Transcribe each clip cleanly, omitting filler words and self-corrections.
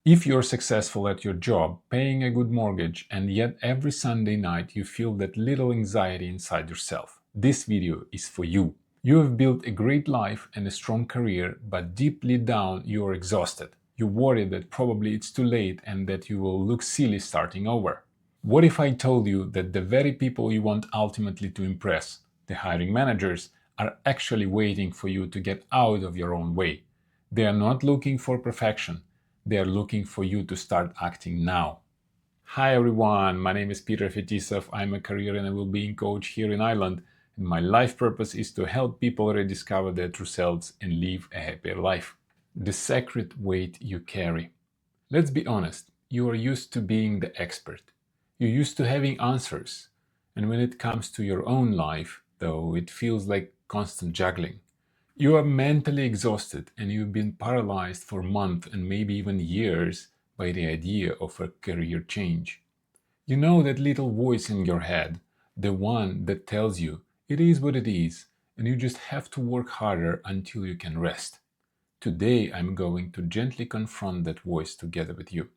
If you're successful at your job, paying a good mortgage, and yet every Sunday night you feel that little anxiety inside yourself, this video is for you. You have built a great life and a strong career, but deeply down you're exhausted. You worry that probably it's too late and that you will look silly starting over. What if I told you that the very people you want ultimately to impress, the hiring managers, are actually waiting for you to get out of your own way? They are not looking for perfection. They are looking for you to start acting now. Hi everyone, my name is Peter Fetisov. I'm a career and a well-being coach here in Ireland, and my life purpose is to help people rediscover their true selves and live a happier life. The sacred weight you carry. Let's be honest, you are used to being the expert. You're used to having answers. And when it comes to your own life, though, it feels like constant juggling. You are mentally exhausted and you've been paralyzed for months and maybe even years by the idea of a career change. You know that little voice in your head, the one that tells you it is what it is and you just have to work harder until you can rest. Today I'm going to gently confront that voice together with you.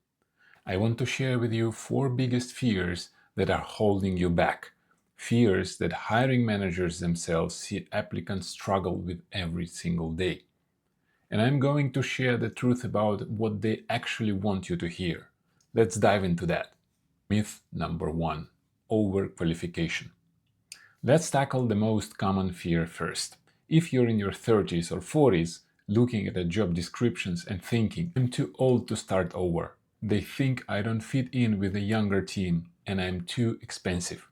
I want to share with you 4 biggest fears that are holding you back. Fears that hiring managers themselves see applicants struggle with every single day. And I'm going to share the truth about what they actually want you to hear. Let's dive into that. Myth number 1: overqualification. Let's tackle the most common fear first. If you're in your 30s or 40s, looking at the job descriptions and thinking, I'm too old to start over. They think I don't fit in with a younger team and I'm too expensive.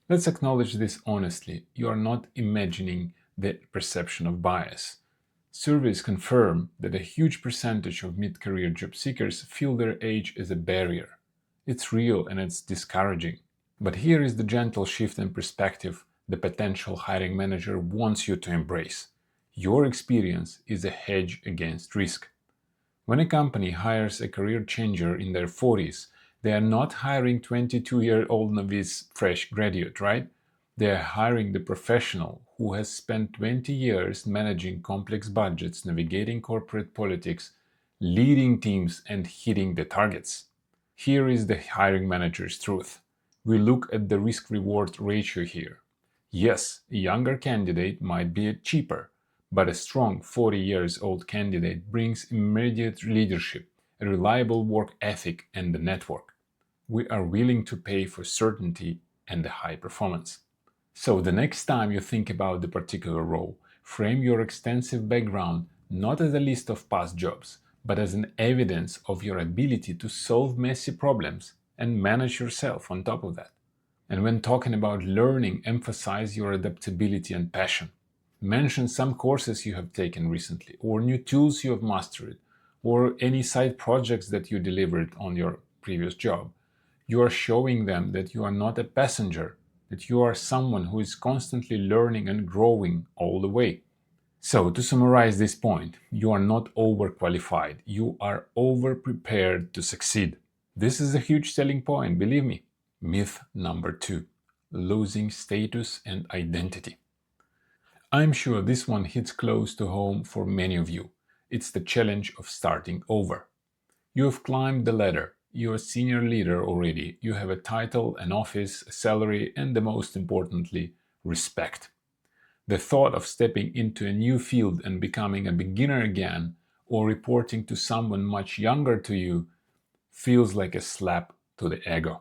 Let's acknowledge this honestly. You are not imagining the perception of bias. Surveys confirm that a huge percentage of mid-career job seekers feel their age is a barrier. It's real and it's discouraging. But here is the gentle shift in perspective the potential hiring manager wants you to embrace. Your experience is a hedge against risk. When a company hires a career changer in their 40s, they are not hiring 22-year-old novice fresh graduate, right? They are hiring the professional who has spent 20 years managing complex budgets, navigating corporate politics, leading teams, and hitting the targets. Here is the hiring manager's truth. We look at the risk-reward ratio here. Yes, a younger candidate might be cheaper, but a strong 40 years old candidate brings immediate leadership, a reliable work ethic, and a network. We are willing to pay for certainty and the high performance. So the next time you think about the particular role, frame your extensive background not as a list of past jobs, but as an evidence of your ability to solve messy problems and manage yourself on top of that. And when talking about learning, emphasize your adaptability and passion. Mention some courses you have taken recently, or new tools you have mastered, or any side projects that you delivered on your previous job. You are showing them that you are not a passenger, that you are someone who is constantly learning and growing all the way. So, to summarize this point, you are not overqualified, you are overprepared to succeed. This is a huge selling point, believe me. Myth number 2: losing status and identity. I'm sure this one hits close to home for many of you. It's the challenge of starting over. You have climbed the ladder. You're a senior leader already. You have a title, an office, a salary, and most importantly, respect. The thought of stepping into a new field and becoming a beginner again, or reporting to someone much younger to you, feels like a slap to the ego.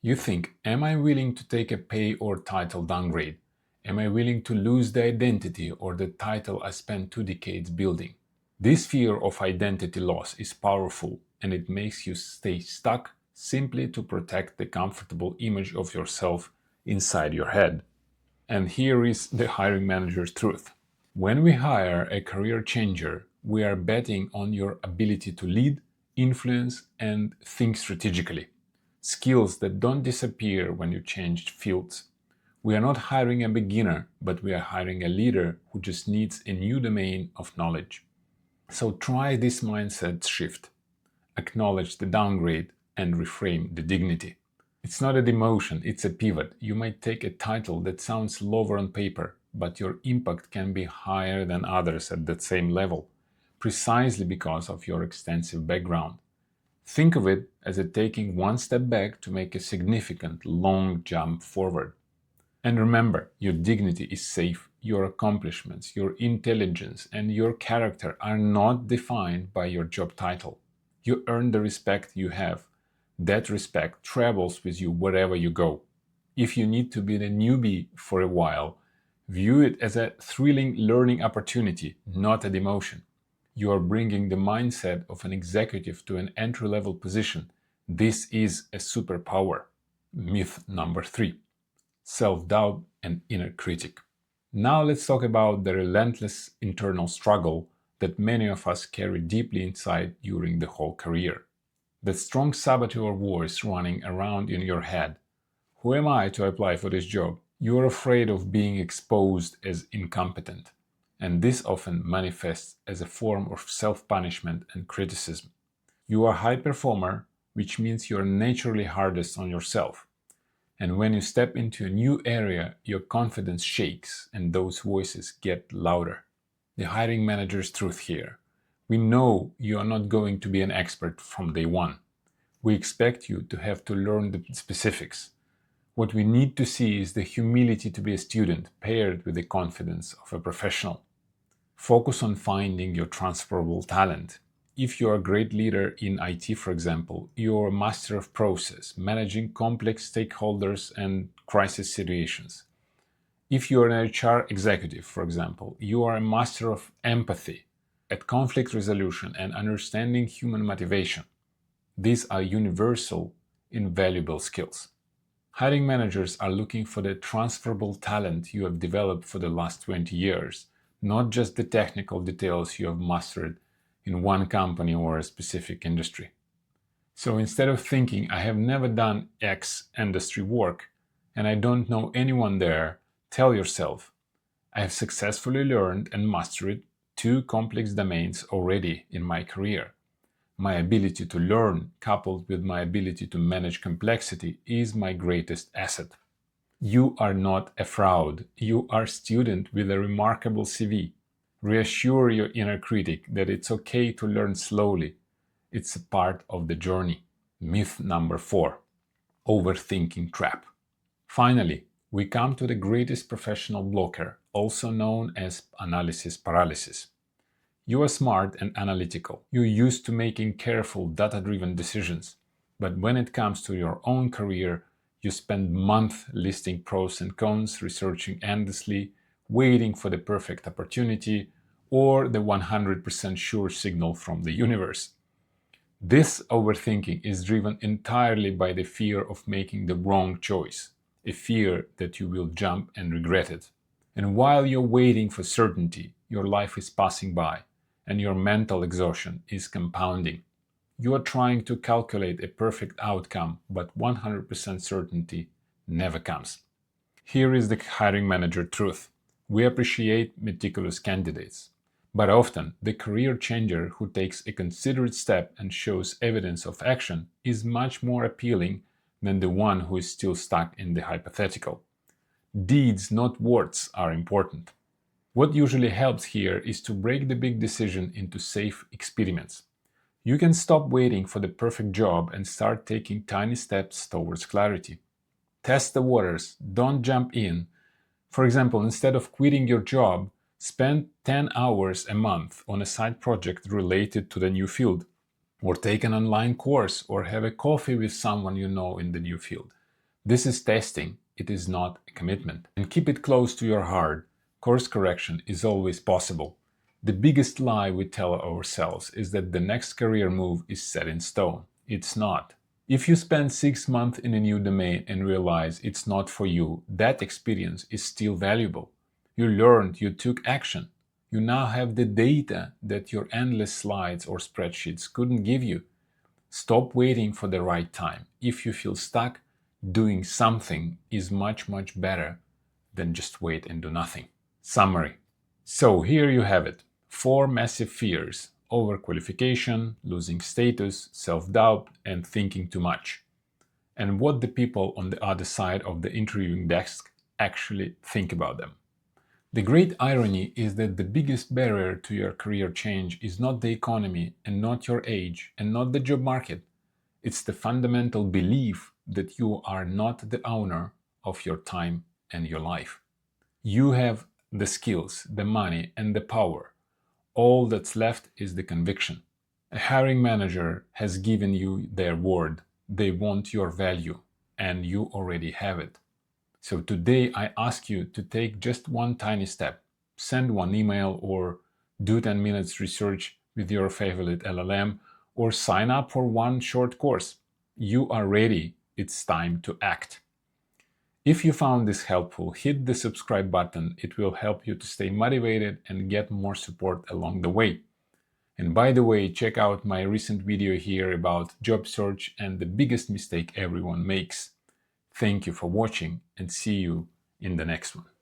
You think, am I willing to take a pay or title downgrade? Am I willing to lose the identity or the title I spent 2 decades building? This fear of identity loss is powerful and it makes you stay stuck simply to protect the comfortable image of yourself inside your head. And here is the hiring manager's truth. When we hire a career changer, we are betting on your ability to lead, influence, and think strategically. Skills that don't disappear when you change fields. We are not hiring a beginner, but we are hiring a leader who just needs a new domain of knowledge. So try this mindset shift. Acknowledge the downgrade and reframe the dignity. It's not a demotion, it's a pivot. You might take a title that sounds lower on paper, but your impact can be higher than others at that same level. precisely because of your extensive background. Think of it as taking one step back to make a significant long jump forward. And remember, your dignity is safe. Your accomplishments, your intelligence, and your character are not defined by your job title. You earn the respect you have. That respect travels with you wherever you go. If you need to be the newbie for a while, view it as a thrilling learning opportunity, not a demotion. You are bringing the mindset of an executive to an entry-level position. This is a superpower. Myth number 3. Self-doubt and inner critic. Now let's talk about the relentless internal struggle that many of us carry deeply inside during the whole career. The strong saboteur voice running around in your head. Who am I to apply for this job? You are afraid of being exposed as incompetent, and this often manifests as a form of self-punishment and criticism. You are a high performer, which means you are naturally hardest on yourself. And when you step into a new area, your confidence shakes and those voices get louder. The hiring manager's truth here. We know you are not going to be an expert from day one. We expect you to have to learn the specifics. What we need to see is the humility to be a student paired with the confidence of a professional. Focus on finding your transferable talent. If you're a great leader in IT, for example, you're a master of process, managing complex stakeholders and crisis situations. If you're an HR executive, for example, you are a master of empathy, at conflict resolution and understanding human motivation. These are universal, invaluable skills. Hiring managers are looking for the transferable talent you have developed for the last 20 years, not just the technical details you have mastered in one company or a specific industry. So instead of thinking, I have never done X industry work and I don't know anyone there, tell yourself, I have successfully learned and mastered 2 complex domains already in my career. My ability to learn, coupled with my ability to manage complexity, is my greatest asset. You are not a fraud. You are a student with a remarkable CV. Reassure your inner critic that it's okay to learn slowly. It's a part of the journey. Myth number 4. Overthinking trap. Finally, we come to the greatest professional blocker, also known as analysis paralysis. You are smart and analytical. You're used to making careful, data-driven decisions. But when it comes to your own career, you spend months listing pros and cons, researching endlessly, waiting for the perfect opportunity or the 100% sure signal from the universe. This overthinking is driven entirely by the fear of making the wrong choice, a fear that you will jump and regret it. And while you're waiting for certainty, your life is passing by, and your mental exhaustion is compounding. You are trying to calculate a perfect outcome, but 100% certainty never comes. Here is the hiring manager truth. We appreciate meticulous candidates, but often the career changer who takes a considered step and shows evidence of action is much more appealing than the one who is still stuck in the hypothetical. Deeds, not words, are important. What usually helps here is to break the big decision into safe experiments. You can stop waiting for the perfect job and start taking tiny steps towards clarity. Test the waters, don't jump in. For example, instead of quitting your job, spend 10 hours a month on a side project related to the new field, or take an online course, or have a coffee with someone you know in the new field. This is testing, it is not a commitment. And keep it close to your heart. Course correction is always possible. The biggest lie we tell ourselves is that the next career move is set in stone. It's not. If you spend 6 months in a new domain and realize it's not for you, that experience is still valuable. You learned, you took action. You now have the data that your endless slides or spreadsheets couldn't give you. Stop waiting for the right time. If you feel stuck, doing something is much better than just wait and do nothing. Summary. So here you have it. 4 massive fears: overqualification, losing status, self-doubt, and thinking too much. And what the people on the other side of the interviewing desk actually think about them. The great irony is that the biggest barrier to your career change is not the economy and not your age and not the job market. It's the fundamental belief that you are not the owner of your time and your life. You have the skills, the money, and the power. All that's left is the conviction. A hiring manager has given you their word. They want your value, and you already have it. So today I ask you to take just one tiny step. Send one email or do 10 minutes research with your favorite LLM or sign up for one short course. You are ready. It's time to act. If you found this helpful, hit the subscribe button. It will help you to stay motivated and get more support along the way. And by the way, check out my recent video here about job search and the biggest mistake everyone makes. Thank you for watching and see you in the next one.